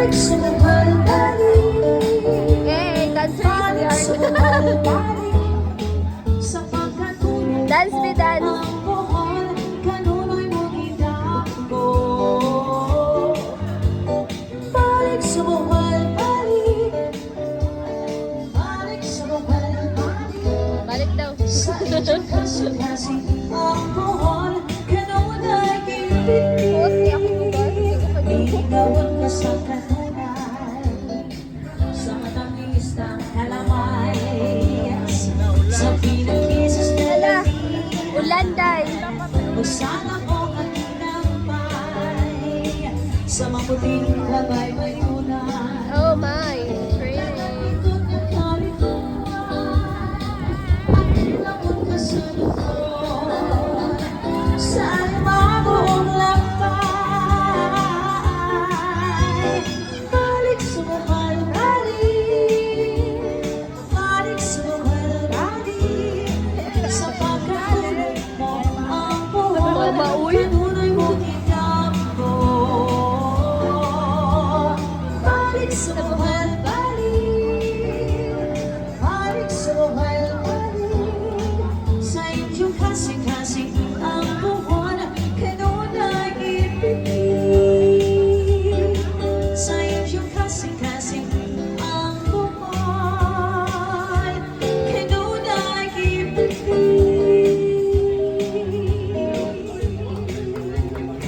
Hey, dancer is here. Dance me dance. Balik daw. Buot niya ako ba? Hindi ko Hala, ulan day. Sana ko kaninampay sa maputing labay may tunay. Oh, ma.